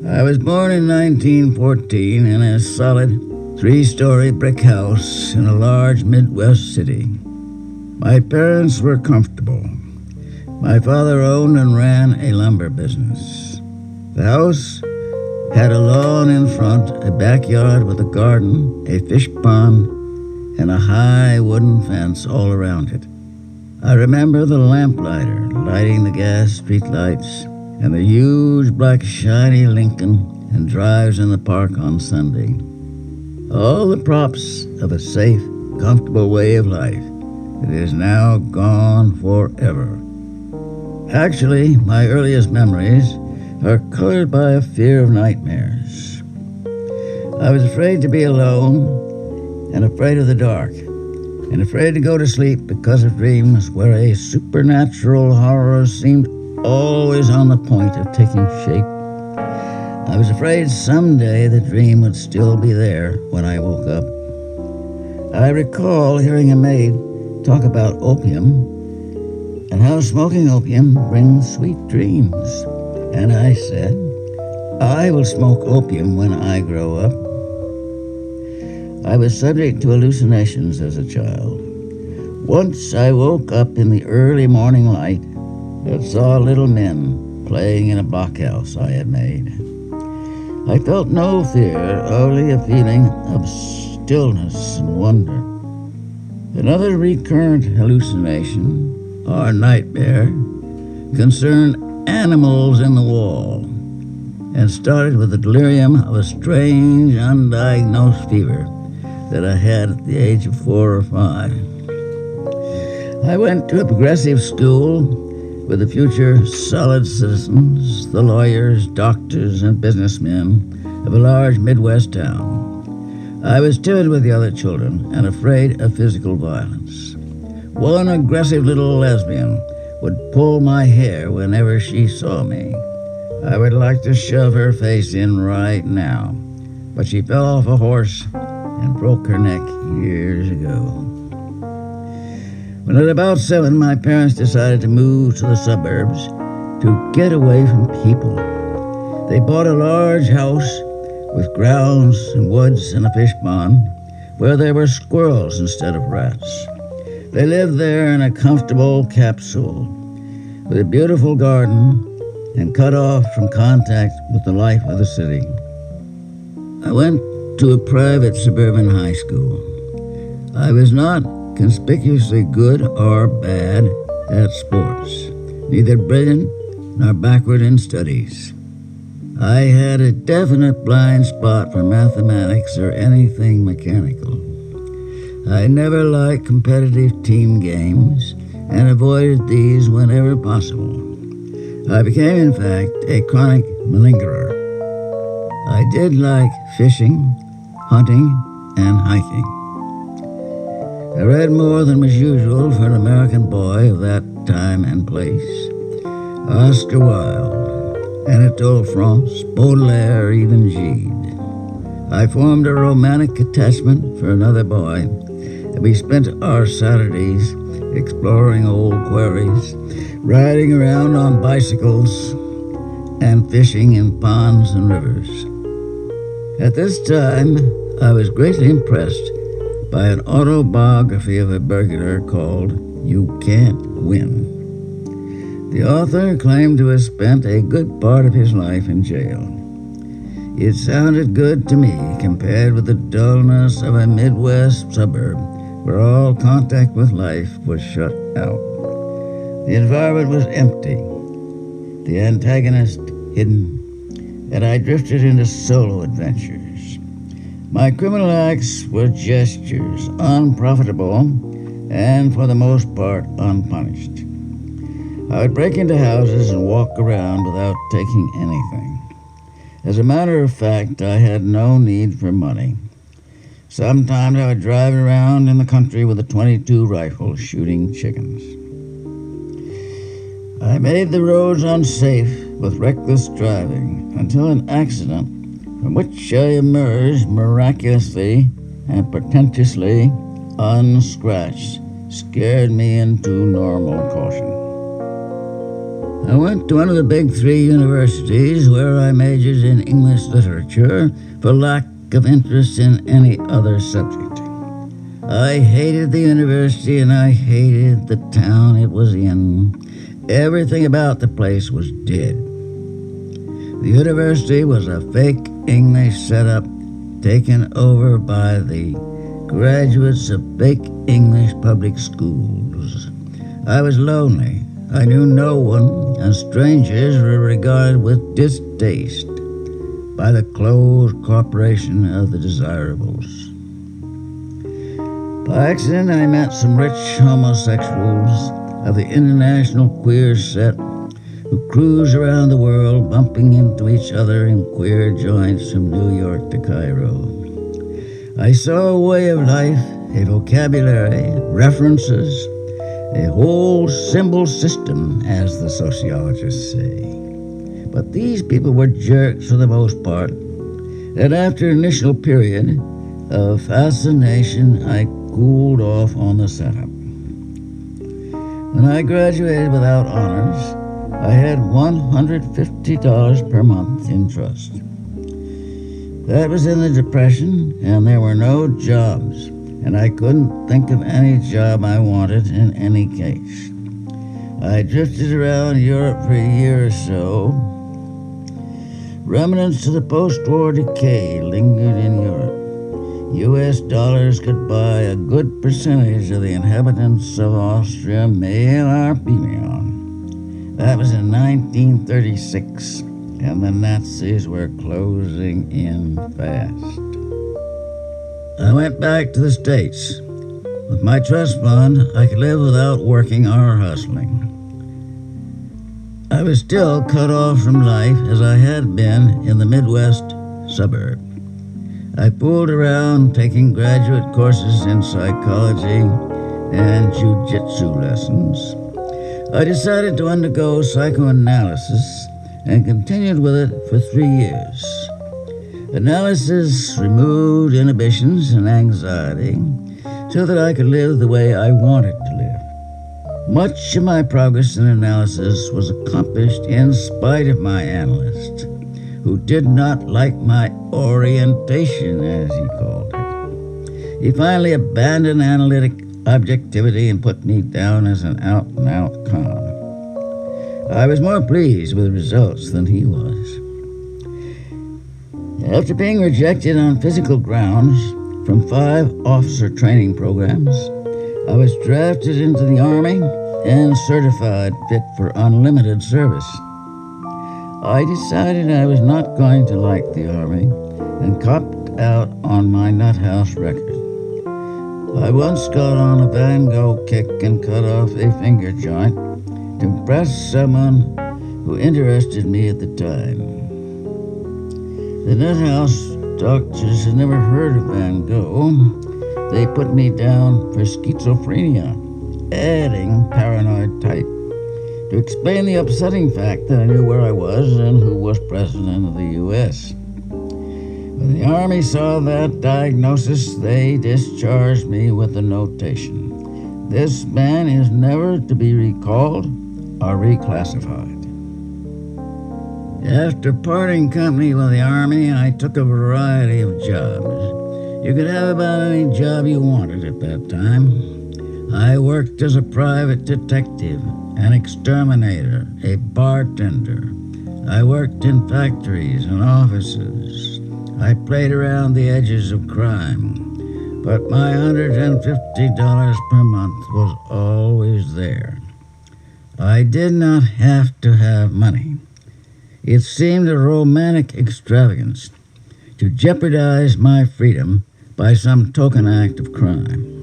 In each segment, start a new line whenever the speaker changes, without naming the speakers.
I was born in 1914 in a solid 3-story brick house in a large Midwest city. My parents were comfortable. My father owned and ran a lumber business. The house had a lawn in front, a backyard with a garden, a fish pond, and a high wooden fence all around it. I remember the lamplighter lighting the gas street lights and the huge black shiny Lincoln and drives in the park on Sunday. All the props of a safe, comfortable way of life that is now gone forever. Actually, my earliest memories are colored by a fear of nightmares. I was afraid to be alone and afraid of the dark, and afraid to go to sleep because of dreams where a supernatural horror seemed always on the point of taking shape. I was afraid someday the dream would still be there when I woke up. I recall hearing a maid talk about opium and how smoking opium brings sweet dreams. And I said, I will smoke opium when I grow up. I was subject to hallucinations as a child. Once I woke up in the early morning light and saw little men playing in a blockhouse I had made. I felt no fear, only a feeling of stillness and wonder. Another recurrent hallucination, or nightmare, concerned animals in the wall, and started with the delirium of a strange, undiagnosed fever that I had at the age of 4 or 5. I went to a progressive school with the future solid citizens, the lawyers, doctors, and businessmen of a large Midwest town. I was timid with the other children and afraid of physical violence. One aggressive little lesbian would pull my hair whenever she saw me. I would like to shove her face in right now, but she fell off a horse and broke her neck years ago. When at about 7, my parents decided to move to the suburbs to get away from people. They bought a large house with grounds and woods and a fish pond where there were squirrels instead of rats. They lived there in a comfortable capsule with a beautiful garden and cut off from contact with the life of the city. I went to a private suburban high school. I was not conspicuously good or bad at sports, neither brilliant nor backward in studies. I had a definite blind spot for mathematics or anything mechanical. I never liked competitive team games and avoided these whenever possible. I became, in fact, a chronic malingerer. I did like fishing, hunting, and hiking. I read more than was usual for an American boy of that time and place. Oscar Wilde, Anatole France, Baudelaire, even Gide. I formed a romantic attachment for another boy, and we spent our Saturdays exploring old quarries, riding around on bicycles, and fishing in ponds and rivers. At this time, I was greatly impressed by an autobiography of a burglar called You Can't Win. The author claimed to have spent a good part of his life in jail. It sounded good to me compared with the dullness of a Midwest suburb where all contact with life was shut out. The environment was empty, the antagonist hidden, and I drifted into solo adventures. My criminal acts were gestures, unprofitable, and for the most part unpunished. I would break into houses and walk around without taking anything. As a matter of fact, I had no need for money. Sometimes I would drive around in the country with a .22 rifle shooting chickens. I made the roads unsafe with reckless driving until an accident from which I emerged miraculously and pretentiously unscratched scared me into normal caution. I went to one of the big three universities where I majored in English literature for lack of interest in any other subject. I hated the university and I hated the town it was in. Everything about the place was dead. The university was a fake English setup taken over by the graduates of fake English public schools. I was lonely. I knew no one, and strangers were regarded with distaste by the closed corporation of the desirables. By accident, I met some rich homosexuals of the international queer set who cruise around the world bumping into each other in queer joints from New York to Cairo. I saw a way of life, a vocabulary, references, a whole symbol system, as the sociologists say. But these people were jerks for the most part, and after an initial period of fascination, I cooled off on the setup. When I graduated without honors, I had $150 per month in trust. That was in the Depression, and there were no jobs, and I couldn't think of any job I wanted in any case. I drifted around Europe for a year or so. Remnants of the post-war decay lingered in Europe. U.S. dollars could buy a good percentage of the inhabitants of Austria, male or female. That was in 1936, and the Nazis were closing in fast. I went back to the States. With my trust fund, I could live without working or hustling. I was still cut off from life as I had been in the Midwest suburb. I fooled around taking graduate courses in psychology and jiu-jitsu lessons. I decided to undergo psychoanalysis and continued with it for 3 years. Analysis removed inhibitions and anxiety so that I could live the way I wanted to live. Much of my progress in analysis was accomplished in spite of my analyst, who did not like my orientation, as he called it. He finally abandoned analytic objectivity and put me down as an out-and-out con. I was more pleased with the results than he was. After being rejected on physical grounds from 5 officer training programs, I was drafted into the Army and certified fit for unlimited service. I decided I was not going to like the Army and copped out on my nuthouse record. I once got on a Van Gogh kick and cut off a finger joint to impress someone who interested me at the time. The nuthouse doctors had never heard of Van Gogh. They put me down for schizophrenia, adding paranoid type, to explain the upsetting fact that I knew where I was and who was president of the U.S. When the Army saw that diagnosis, they discharged me with the notation: "This man is never to be recalled or reclassified." After parting company with the Army, I took a variety of jobs. You could have about any job you wanted at that time. I worked as a private detective, an exterminator, a bartender. I worked in factories and offices. I played around the edges of crime, but my $150 per month was always there. I did not have to have money. It seemed a romantic extravagance to jeopardize my freedom by some token act of crime.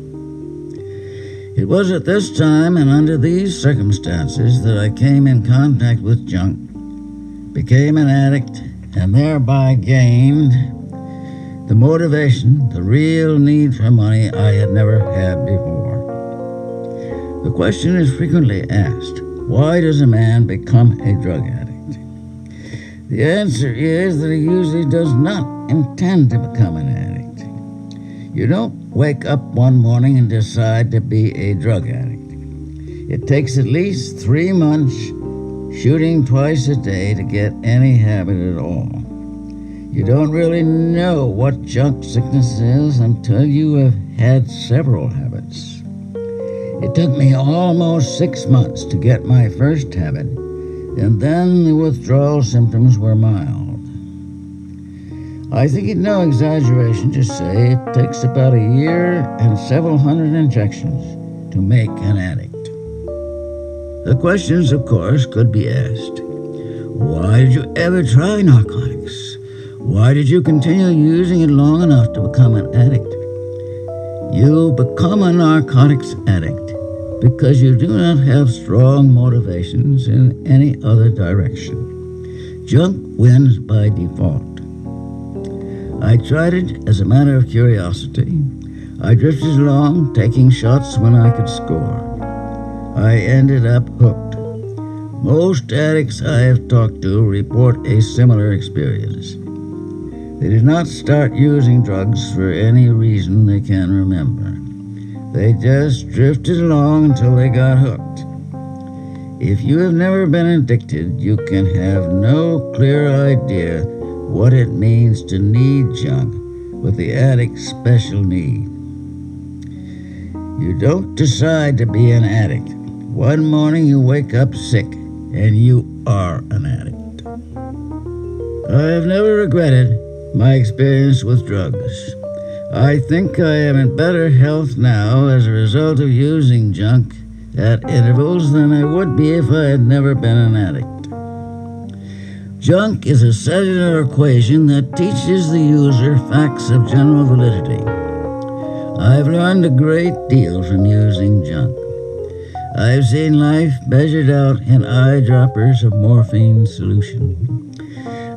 It was at this time and under these circumstances that I came in contact with junk, became an addict, and thereby gained the motivation, the real need for money I had never had before. The question is frequently asked: why does a man become a drug addict? The answer is that he usually does not intend to become an addict. You don't wake up one morning and decide to be a drug addict. It takes at least 3 months, shooting twice a day to get any habit at all. You don't really know what junk sickness is until you have had several habits. It took me almost 6 months to get my first habit, and then the withdrawal symptoms were mild. I think it no exaggeration to say it takes about a year and several hundred injections to make an addict. The questions, of course, could be asked. Why did you ever try narcotics? Why did you continue using it long enough to become an addict? You become a narcotics addict because you do not have strong motivations in any other direction. Junk wins by default. I tried it as a matter of curiosity. I drifted along, taking shots when I could score. I ended up hooked. Most addicts I have talked to report a similar experience. They did not start using drugs for any reason they can remember. They just drifted along until they got hooked. If you have never been addicted, you can have no clear idea what it means to need junk with the addict's special need. You don't decide to be an addict. One morning you wake up sick, and you are an addict. I have never regretted my experience with drugs. I think I am in better health now as a result of using junk at intervals than I would be if I had never been an addict. Junk is a cellular equation that teaches the user facts of general validity. I've learned a great deal from using junk. I've seen life measured out in eyedroppers of morphine solution.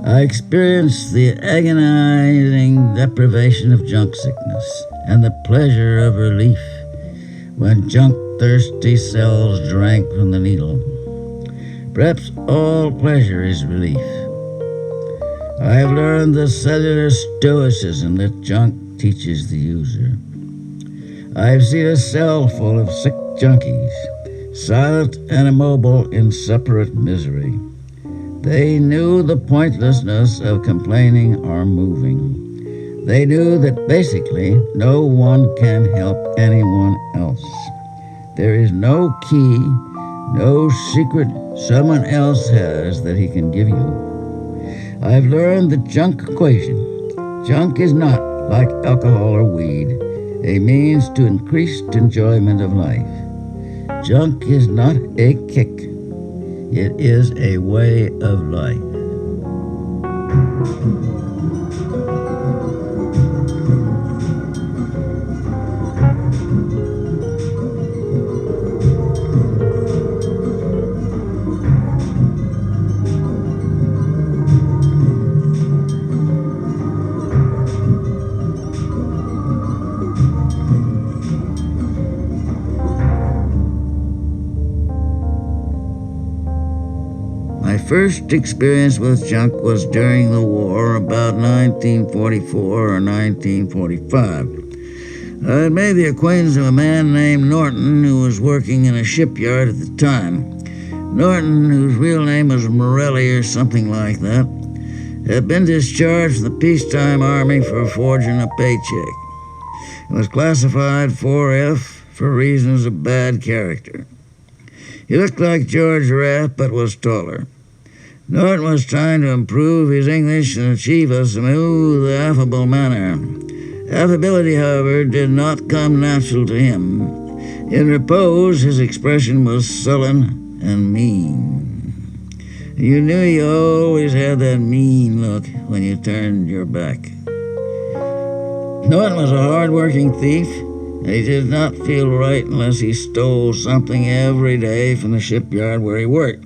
I experienced the agonizing deprivation of junk sickness and the pleasure of relief when junk-thirsty cells drank from the needle. Perhaps all pleasure is relief. I have learned the cellular stoicism that junk teaches the user. I have seen a cell full of sick junkies, silent and immobile in separate misery. They knew the pointlessness of complaining or moving. They knew that basically no one can help anyone else. There is no key, no secret someone else has that he can give you. I've learned the junk equation. Junk is not, like alcohol or weed, a means to increased enjoyment of life. Junk is not a kick. It is a way of life. My first experience with junk was during the war, about 1944 or 1945. I had made the acquaintance of a man named Norton who was working in a shipyard at the time. Norton, whose real name was Morelli or something like that, had been discharged from the peacetime army for forging a paycheck. It was classified 4F for reasons of bad character. He looked like George Rapp, but was taller. Norton was trying to improve his English and achieve a smooth, affable manner. Affability, however, did not come natural to him. In repose, his expression was sullen and mean. You knew he always had that mean look when you turned your back. Norton was a hard-working thief, and he did not feel right unless he stole something every day from the shipyard where he worked.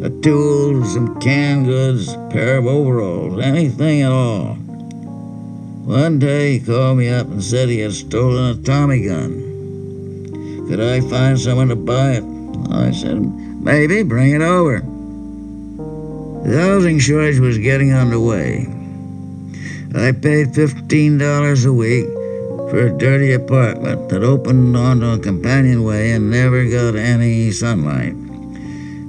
A tool, some canned goods, a pair of overalls, anything at all. One day he called me up and said he had stolen a Tommy gun. Could I find someone to buy it? I said, maybe, bring it over. The housing shortage was getting underway. I paid $15 a week for a dirty apartment that opened onto a companionway and never got any sunlight.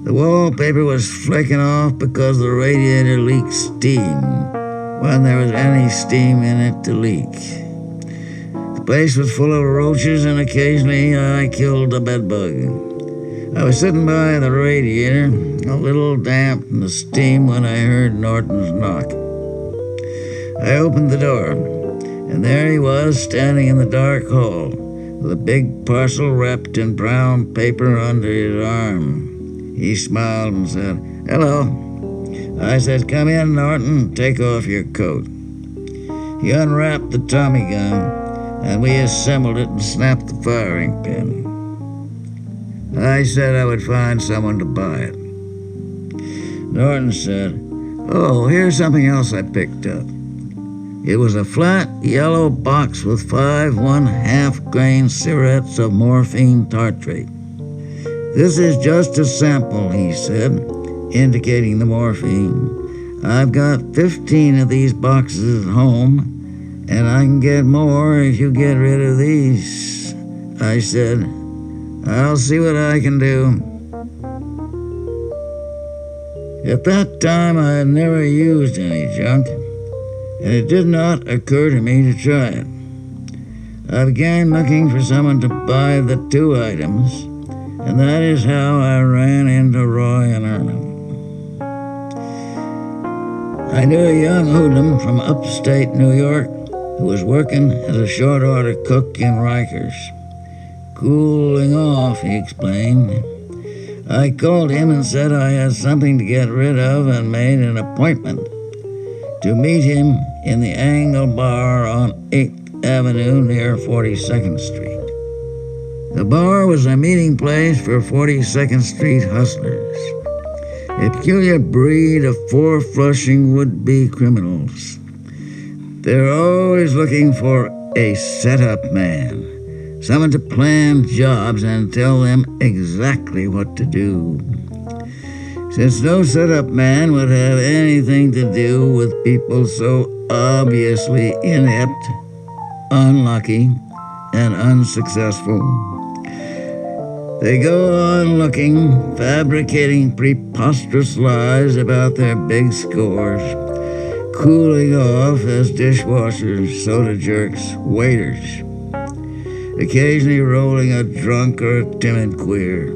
The wallpaper was flaking off because the radiator leaked steam when there was any steam in it to leak. The place was full of roaches, and occasionally I killed a bedbug. I was sitting by the radiator, a little damp from the steam, when I heard Norton's knock. I opened the door, and there he was, standing in the dark hall, with a big parcel wrapped in brown paper under his arm. He smiled and said, "Hello." I said, "Come in, Norton, take off your coat." He unwrapped the Tommy gun, and we assembled it and snapped the firing pin. I said I would find someone to buy it. Norton said, "Oh, here's something else I picked up." It was a flat yellow box with 5 1/2-grain cigarettes of morphine tartrate. "This is just a sample," he said, indicating the morphine. "I've got 15 of these boxes at home, and I can get more if you get rid of these." I said, "I'll see what I can do." At that time, I had never used any junk, and it did not occur to me to try it. I began looking for someone to buy the 2 items, and that is how I ran into Roy and Herman. I knew a young hoodlum from upstate New York who was working as a short-order cook in Rikers. "Cooling off," he explained. I called him and said I had something to get rid of, and made an appointment to meet him in the Angle Bar on 8th Avenue near 42nd Street. The bar was a meeting place for 42nd Street hustlers, a peculiar breed of 4-flushing would-be criminals. They're always looking for a set-up man, someone to plan jobs and tell them exactly what to do. Since no set-up man would have anything to do with people so obviously inept, unlucky, and unsuccessful, they go on looking, fabricating preposterous lies about their big scores, cooling off as dishwashers, soda jerks, waiters, occasionally rolling a drunk or a timid queer.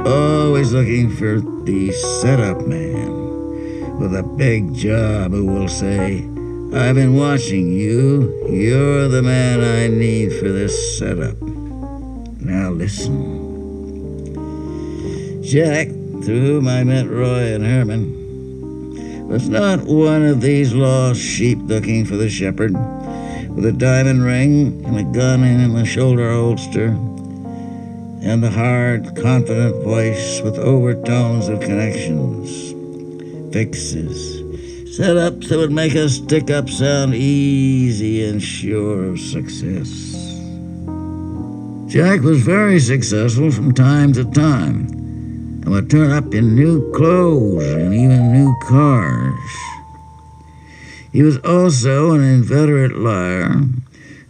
Always looking for the set-up man with a big job who will say, "I've been watching you. You're the man I need for this setup. Now listen." Jack, through whom I met Roy and Herman, was not one of these lost sheep looking for the shepherd, with a diamond ring and a gun in the shoulder holster, and the hard, confident voice with overtones of connections, fixes, setups that would make a stick-up sound easy and sure of success. Jack was very successful from time to time, and would turn up in new clothes and even new cars. He was also an inveterate liar,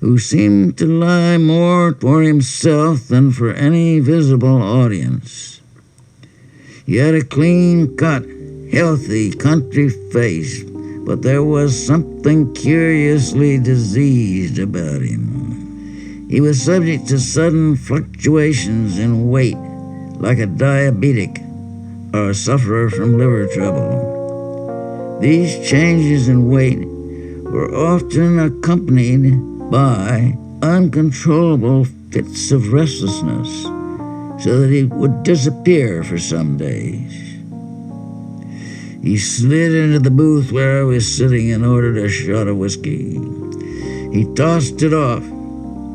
who seemed to lie more for himself than for any visible audience. He had a clean-cut, healthy country face, but there was something curiously diseased about him. He was subject to sudden fluctuations in weight, like a diabetic or a sufferer from liver trouble. These changes in weight were often accompanied by uncontrollable fits of restlessness, so that he would disappear for some days. He slid into the booth where I was sitting and ordered a shot of whiskey. He tossed it off,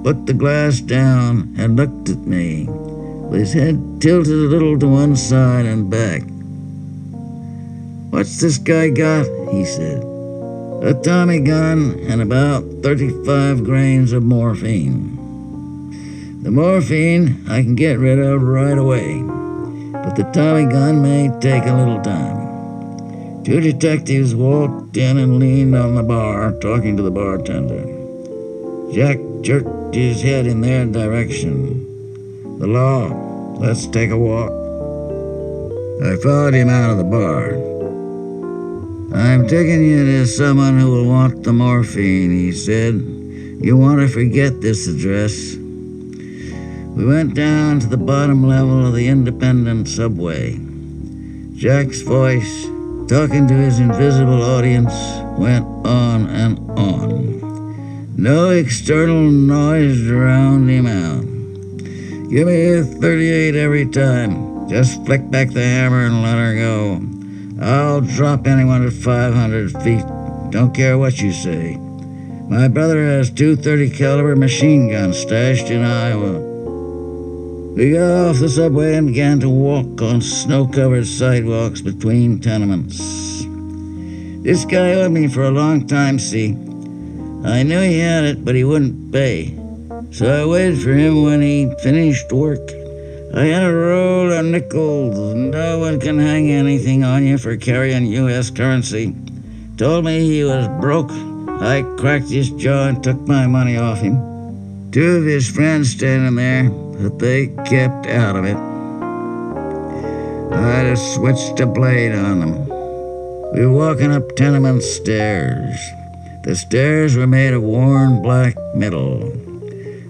put the glass down, and looked at me, with his head tilted a little to one side and back. "What's this guy got?" he said. "A Tommy gun and about 35 grains of morphine. The morphine I can get rid of right away, but the Tommy gun may take a little time." 2 detectives walked in and leaned on the bar, talking to the bartender. Jack jerked his head in their direction. "The law," Let's take a walk." I followed him out of the bar. "I'm taking you to someone who will want the morphine," he said. "You want to forget this address." We went down to the bottom level of the independent subway. Jack's voice, talking to his invisible audience, went on and on. No external noise drowned him out. "Give me a 38 every time. Just flick back the hammer and let her go. I'll drop anyone at 500 feet. Don't care what you say. My brother has 230 caliber machine guns stashed in Iowa." We got off the subway and began to walk on snow-covered sidewalks between tenements. This guy owed me for a long time, see. I knew he had it, but he wouldn't pay. So I waited for him when he finished work. I had a roll of nickels. No one can hang anything on you for carrying U.S. currency. Told me he was broke. I cracked his jaw and took my money off him. Two of his friends standing there, but they kept out of it. I'd have switched a blade on them. We were walking up tenement stairs. The stairs were made of worn black metal.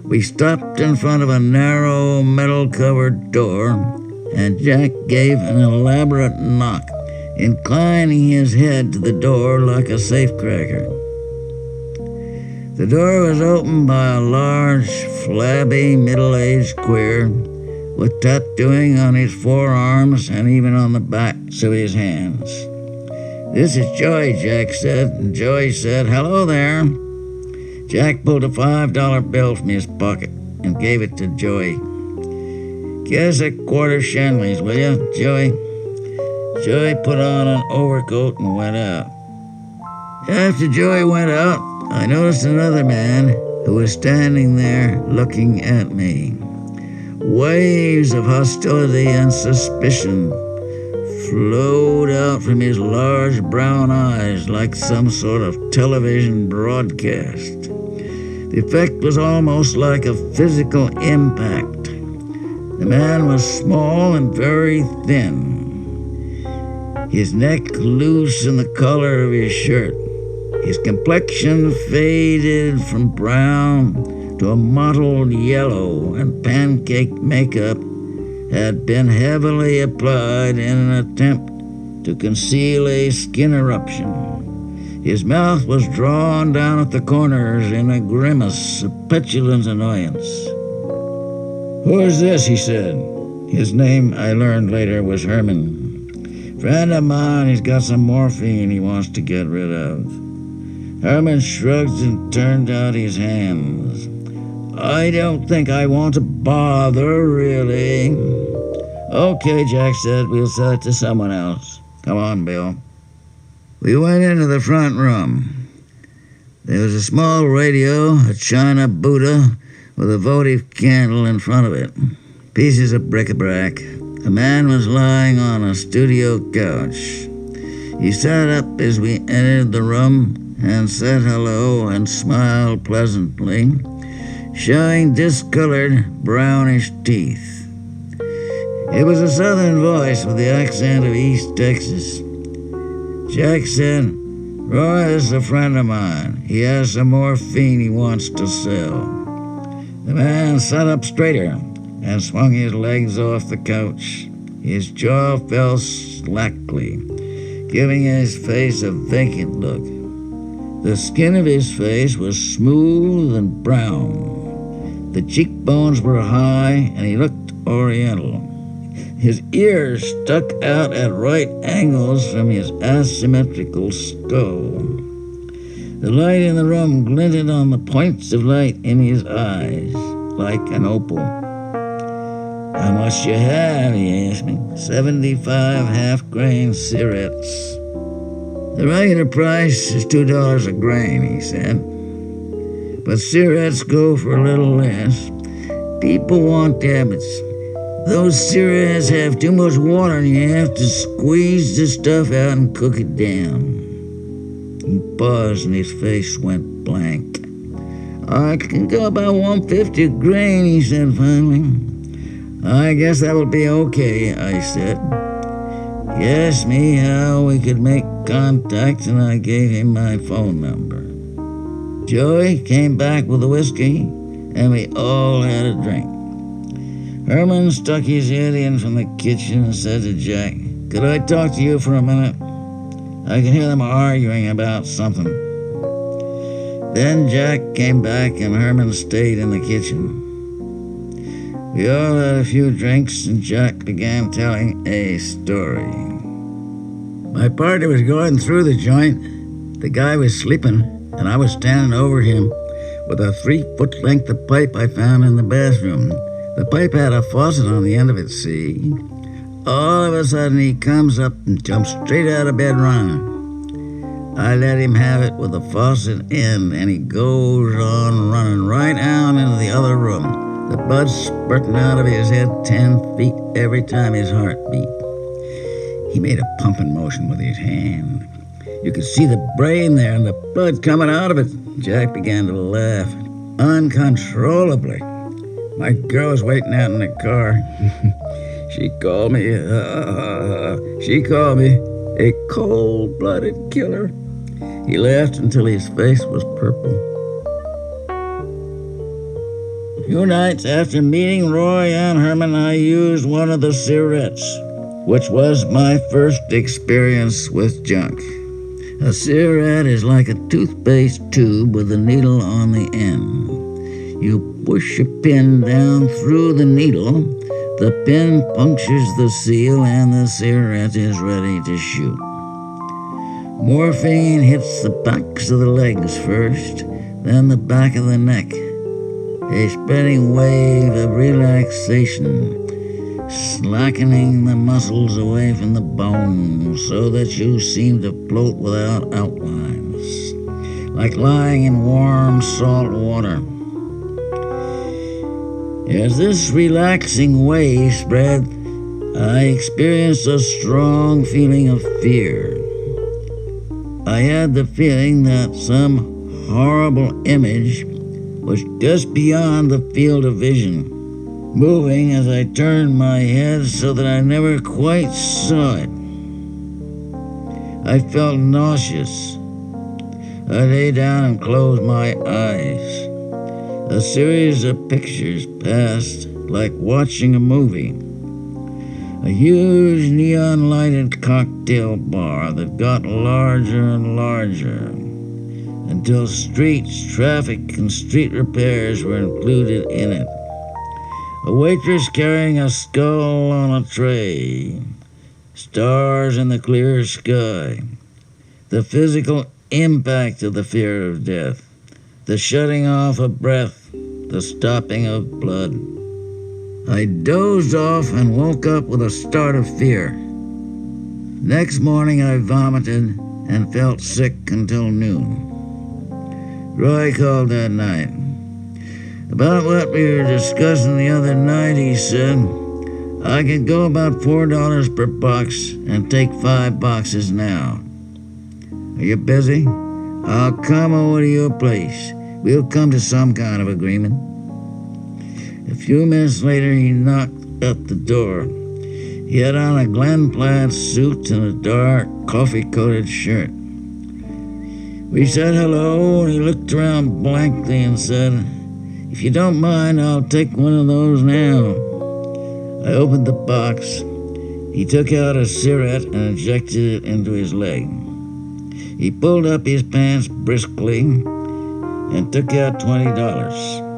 We stopped in front of a narrow metal-covered door, and Jack gave an elaborate knock, inclining his head to the door like a safecracker. The door was opened by a large, flabby, middle-aged queer with tattooing on his forearms and even on the backs of his hands. "This is Joey," Jack said, and Joey said, "Hello there." Jack pulled a $5 bill from his pocket and gave it to Joey. "Get us a quarter Shanleys, will you, Joey?" Joey put on an overcoat and went out. After Joey went out, I noticed another man who was standing there looking at me. Waves of hostility and suspicion flowed out from his large brown eyes like some sort of television broadcast. The effect was almost like a physical impact. The man was small and very thin, his neck loose in the collar of his shirt. His complexion faded from brown to a mottled yellow, and pancake makeup had been heavily applied in an attempt to conceal a skin eruption. His mouth was drawn down at the corners in a grimace of petulant annoyance. "Who is this?" he said. His name, I learned later, was Herman. "Friend of mine, he's got some morphine he wants to get rid of." Herman shrugged and turned out his hands. "I don't think I want to bother, really." "Okay," Jack said, "we'll sell it to someone else. Come on, Bill." We went into the front room. There was a small radio, a china Buddha with a votive candle in front of it, pieces of bric-a-brac. A man was lying on a studio couch. He sat up as we entered the room and said hello and smiled pleasantly, showing discolored, brownish teeth. It was a southern voice with the accent of East Texas. Jack said, "Roy is a friend of mine. He has some morphine he wants to sell." The man sat up straighter and swung his legs off the couch. His jaw fell slackly, giving his face a vacant look. The skin of his face was smooth and brown. The cheekbones were high, and he looked oriental. His ears stuck out at right angles from his asymmetrical skull. The light in the room glinted on the points of light in his eyes, like an opal. "How much you have?" he asked me. 75 half-grain cigarettes. "The regular price is $2 a grain," he said. "But cigarettes go for a little less. People want habits. Those cigarettes have too much water and you have to squeeze the stuff out and cook it down." He paused and his face went blank. "I can go about $150 a grain," he said finally. I guess that will be okay, I said. He asked me how we could make contact, and I gave him my phone number. Joey came back with the whiskey, and we all had a drink. Herman stuck his head in from the kitchen and said to Jack, "Could I talk to you for a minute? I can hear them arguing about something." Then Jack came back and Herman stayed in the kitchen. We all had a few drinks and Jack began telling a story. My partner was going through the joint. The guy was sleeping and I was standing over him with a 3-foot length of pipe I found in the bathroom. The pipe had a faucet on the end of it, see? All of a sudden he comes up and jumps straight out of bed running. I let him have it with the faucet in, and he goes on running right out into the other room, the blood spurting out of his head 10 feet every time his heart beat. He made a pumping motion with his hand. You could see the brain there and the blood coming out of it. Jack began to laugh uncontrollably. My girl was waiting out in the car. She called me a cold-blooded killer. He laughed until his face was purple. A few nights after meeting Roy and Herman, I used one of the cigarettes, which was my first experience with junk. A cigarette is like a toothpaste tube with a needle on the end. You push a pin down through the needle, the pin punctures the seal, and the cigarette is ready to shoot. Morphine hits the backs of the legs first, then the back of the neck. A spreading wave of relaxation, slackening the muscles away from the bones so that you seem to float without outlines, like lying in warm salt water. As this relaxing wave spread, I experienced a strong feeling of fear. I had the feeling that some horrible image was just beyond the field of vision, moving as I turned my head so that I never quite saw it. I felt nauseous. I lay down and closed my eyes. A series of pictures passed like watching a movie. A huge neon-lighted cocktail bar that got larger and larger until streets, traffic, and street repairs were included in it. A waitress carrying a skull on a tray. Stars in the clear sky. The physical impact of the fear of death. The shutting off of breath. The stopping of blood. I dozed off and woke up with a start of fear. Next morning I vomited and felt sick until noon. Roy called that night. About what we were discussing the other night, he said, I could go about $4 per box and take 5 boxes now. Are you busy? I'll come over to your place. We'll come to some kind of agreement. A few minutes later, he knocked at the door. He had on a Glen plaid suit and a dark, coffee-coated shirt. We said hello, and he looked around blankly and said, If you don't mind, I'll take one of those now. I opened the box. He took out a cigarette and injected it into his leg. He pulled up his pants briskly and took out $20.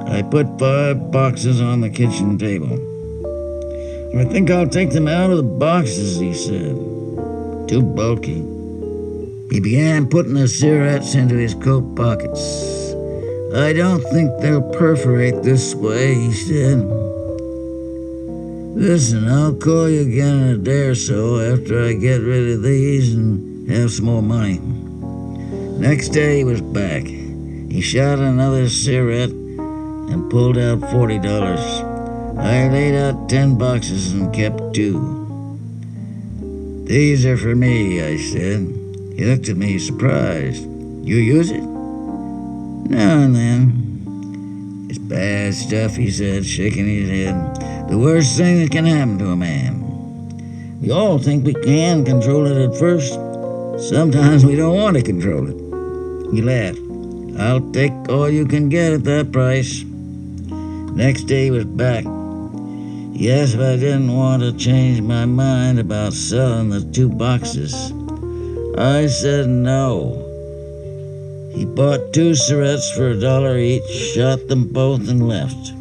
I put 5 boxes on the kitchen table. I think I'll take them out of the boxes, he said. Too bulky. He began putting the cigarettes into his coat pockets. I don't think they'll perforate this way, he said. Listen, I'll call you again in a day or so after I get rid of these and have some more money. Next day he was back. He shot another cigarette and pulled out $40. I laid out 10 boxes and kept 2. These are for me, I said. He looked at me surprised. You use it? Now and then. It's bad stuff, he said, shaking his head. The worst thing that can happen to a man. We all think we can control it at first. Sometimes we don't want to control it. He laughed. I'll take all you can get at that price. Next day he was back. He asked if I didn't want to change my mind about selling the 2 boxes. I said no. He bought 2 cigarettes for $1 each, shot them both, and left.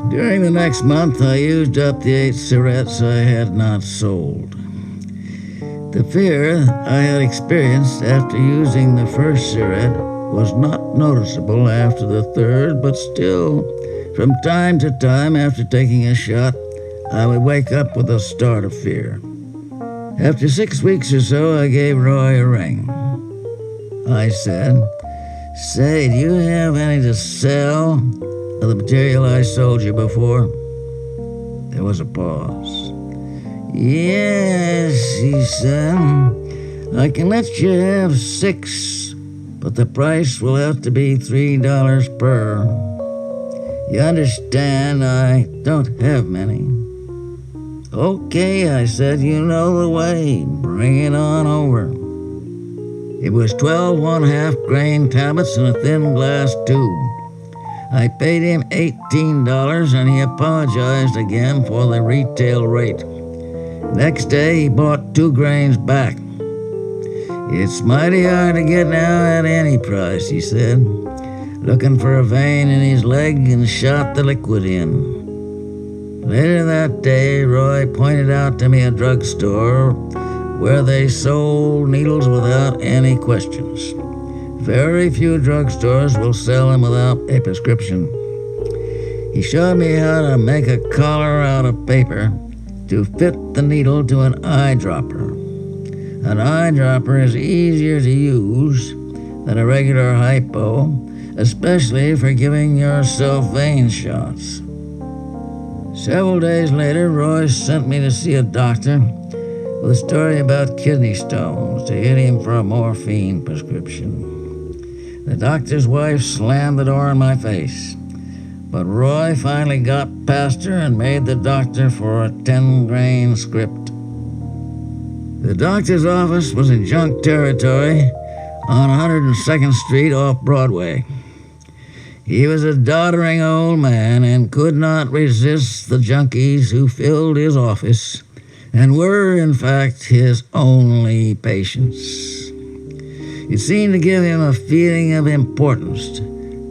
During the next month, I used up the 8 cigarettes I had not sold. The fear I had experienced after using the first cigarette was not noticeable after the third, but still, from time to time after taking a shot, I would wake up with a start of fear. After 6 weeks or so, I gave Roy a ring. I said, "Say, do you have any to sell of the material I sold you before?" There was a pause. "Yes," he said, "I can let you have 6, but the price will have to be $3 per. You understand, I don't have many." "Okay," I said, "you know the way. Bring it on over." It was 12 1/2 grain tablets in a thin glass tube. I paid him $18, and he apologized again for the retail rate. Next day, he bought 2 grains back. "It's mighty hard to get now at any price," he said, looking for a vein in his leg, and shot the liquid in. Later that day, Roy pointed out to me a drugstore where they sold needles without any questions. Very few drugstores will sell them without a prescription. He showed me how to make a collar out of paper to fit the needle to an eyedropper. An eyedropper is easier to use than a regular hypo, especially for giving yourself vein shots. Several days later, Roy sent me to see a doctor with a story about kidney stones to hit him for a morphine prescription. The doctor's wife slammed the door in my face, but Roy finally got past her and made the doctor for a 10-grain script. The doctor's office was in junk territory on 102nd Street off Broadway. He was a doddering old man and could not resist the junkies who filled his office and were, in fact, his only patients. It seemed to give him a feeling of importance to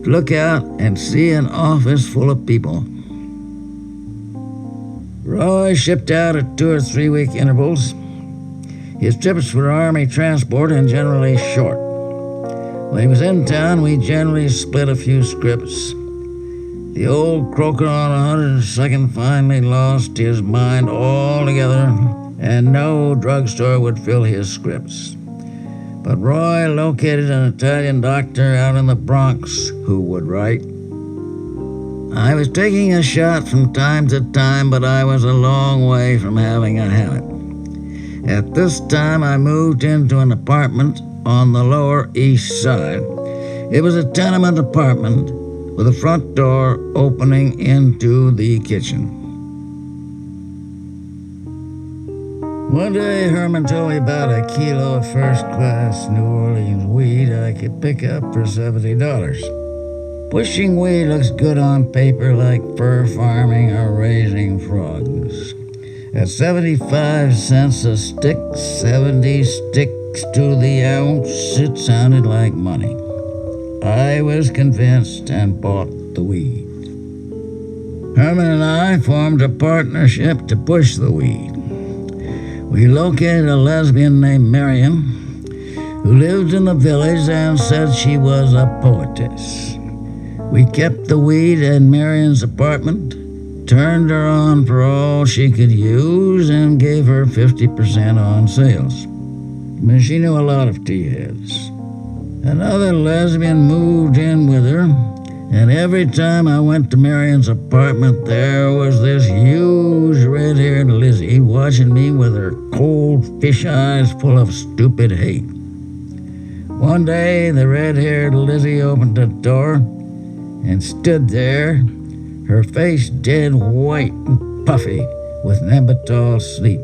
look out and see an office full of people. Roy shipped out at 2 or 3 week intervals. His trips were Army transport and generally short. When he was in town, we generally split a few scripts. The old croaker on 102nd finally lost his mind altogether, and no drugstore would fill his scripts. But Roy located an Italian doctor out in the Bronx who would write. I was taking a shot from time to time, but I was a long way from having a habit. At this time, I moved into an apartment on the Lower East Side. It was a tenement apartment with a front door opening into the kitchen. One day, Herman told me about a kilo of first-class New Orleans weed I could pick up for $70. Pushing weed looks good on paper, like fur farming or raising frogs. At 75 cents a stick, 70 sticks to the ounce, it sounded like money. I was convinced and bought the weed. Herman and I formed a partnership to push the weed. We located a lesbian named Marion who lived in the village and said she was a poetess. We kept the weed in Marion's apartment, turned her on for all she could use, and gave her 50% on sales. But she knew a lot of tea heads. Another lesbian moved in with her, and every time I went to Marion's apartment, there was this huge red-haired Lizzie watching me with her cold fish eyes full of stupid hate. One day, the red-haired Lizzie opened the door and stood there, her face dead white and puffy with Nematol sleep.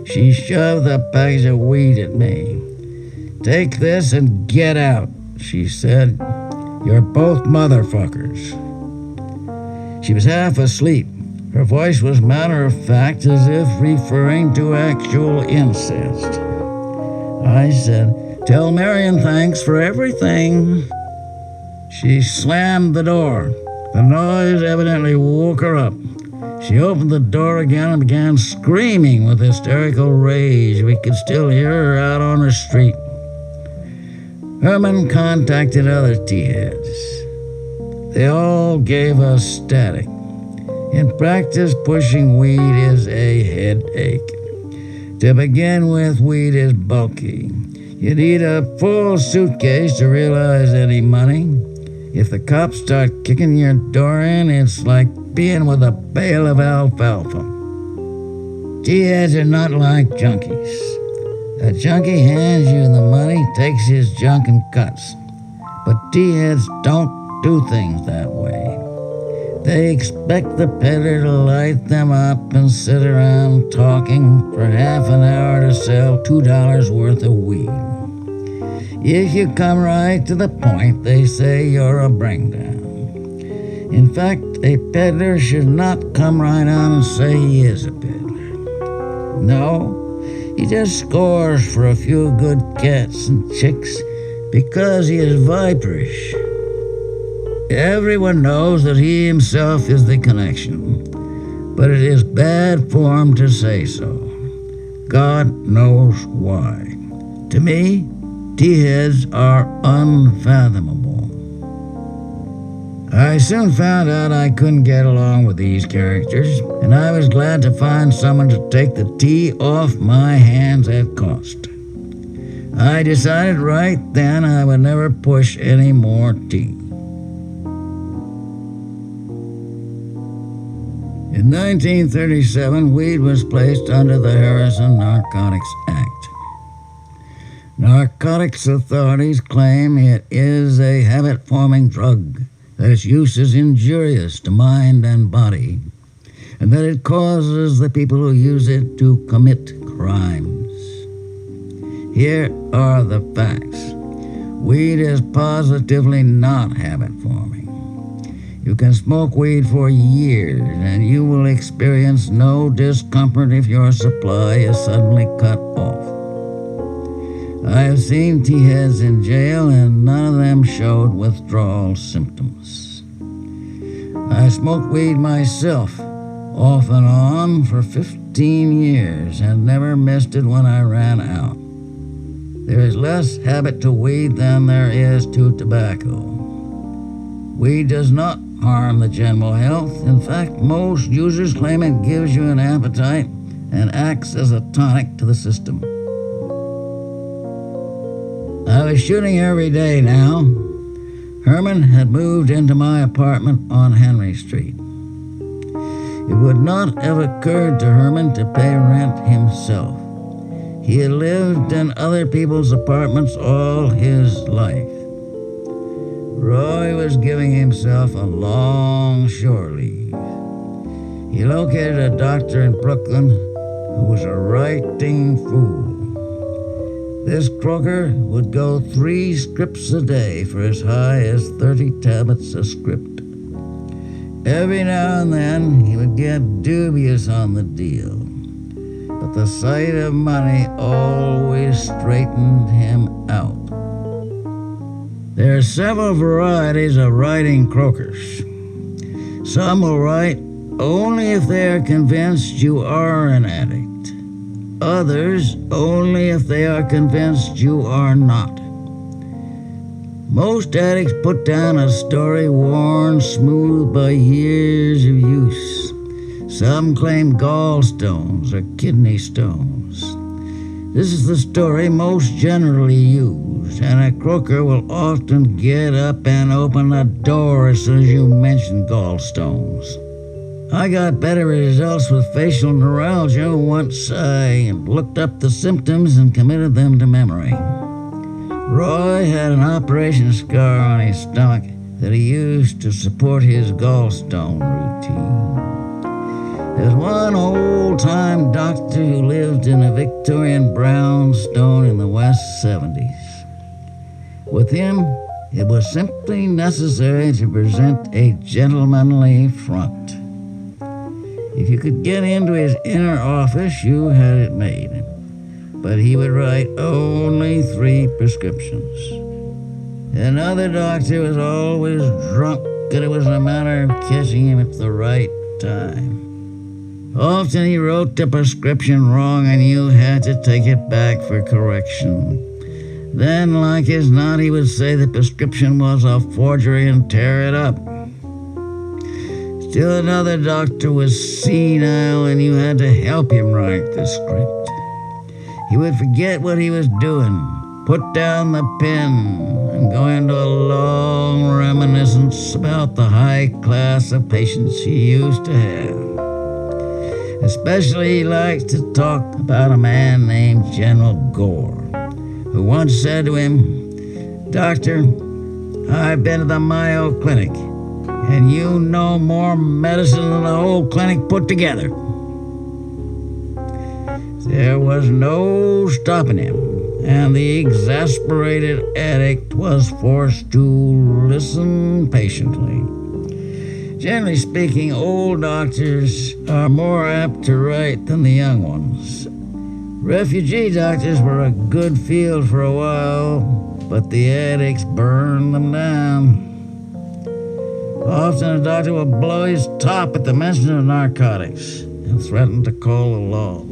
She shoved a package of weed at me. "Take this and get out," she said. "You're both motherfuckers." She was half asleep. Her voice was matter-of-fact, as if referring to actual incest. I said, "Tell Marion thanks for everything." She slammed the door. The noise evidently woke her up. She opened the door again and began screaming with hysterical rage. We could still hear her out on the street. Herman contacted other T-heads. They all gave us static. In practice, pushing weed is a headache. To begin with, weed is bulky. You need a full suitcase to realize any money. If the cops start kicking your door in, it's like being with a bale of alfalfa. T-heads are not like junkies. A junkie hands you the money, takes his junk and cuts. But T-heads don't do things that way. They expect the peddler to light them up and sit around talking for half an hour to sell $2 worth of weed. If you come right to the point, they say you're a bring-down. In fact, a peddler should not come right on and say he is a peddler. No, he just scores for a few good cats and chicks because he is viperish. Everyone knows that he himself is the connection, but it is bad form to say so. God knows why. To me, T-heads are unfathomable. I soon found out I couldn't get along with these characters, and I was glad to find someone to take the tea off my hands at cost. I decided right then I would never push any more tea. In 1937, weed was placed under the Harrison Narcotics Act. Narcotics authorities claim it is a habit-forming drug, that its use is injurious to mind and body, and that it causes the people who use it to commit crimes. Here are the facts. Weed is positively not habit-forming. You can smoke weed for years, and you will experience no discomfort if your supply is suddenly cut off. I have seen T-heads in jail, and none of them showed withdrawal symptoms. I smoked weed myself, off and on, for 15 years, and never missed it when I ran out. There is less habit to weed than there is to tobacco. Weed does not harm the general health. In fact, most users claim it gives you an appetite and acts as a tonic to the system. I was shooting every day now. Herman had moved into my apartment on Henry Street. It would not have occurred to Herman to pay rent himself. He had lived in other people's apartments all his life. Roy was giving himself a long shore leave. He located a doctor in Brooklyn who was a writing fool. This croaker would go 3 scripts a day for as high as 30 tablets a script. Every now and then he would get dubious on the deal, but the sight of money always straightened him out. There are several varieties of writing croakers. Some will write only if they are convinced you are an addict. Others only if they are convinced you are not. Most addicts put down a story worn smooth by years of use. Some claim gallstones or kidney stones. This is the story most generally used, and a croaker will often get up and open a door as soon as you mention gallstones. I got better results with facial neuralgia once I looked up the symptoms and committed them to memory. Roy had an operation scar on his stomach that he used to support his gallstone routine. There's one old-time doctor who lived in a Victorian brownstone in the West 70s. With him, it was simply necessary to present a gentlemanly front. If you could get into his inner office, you had it made. But he would write only 3 prescriptions. Another doctor was always drunk, and it was a matter of catching him at the right time. Often he wrote the prescription wrong, and you had to take it back for correction. Then, like as not, he would say the prescription was a forgery and tear it up. Still another doctor was senile, and you had to help him write the script. He would forget what he was doing, put down the pen, and go into a long reminiscence about the high class of patients he used to have. Especially he liked to talk about a man named General Gore, who once said to him, "Doctor, I've been to the Mayo Clinic, and you know more medicine than the whole clinic put together." There was no stopping him, and the exasperated addict was forced to listen patiently. Generally speaking, old doctors are more apt to write than the young ones. Refugee doctors were a good field for a while, but the addicts burned them down. Often a doctor would blow his top at the mention of narcotics and threaten to call the law.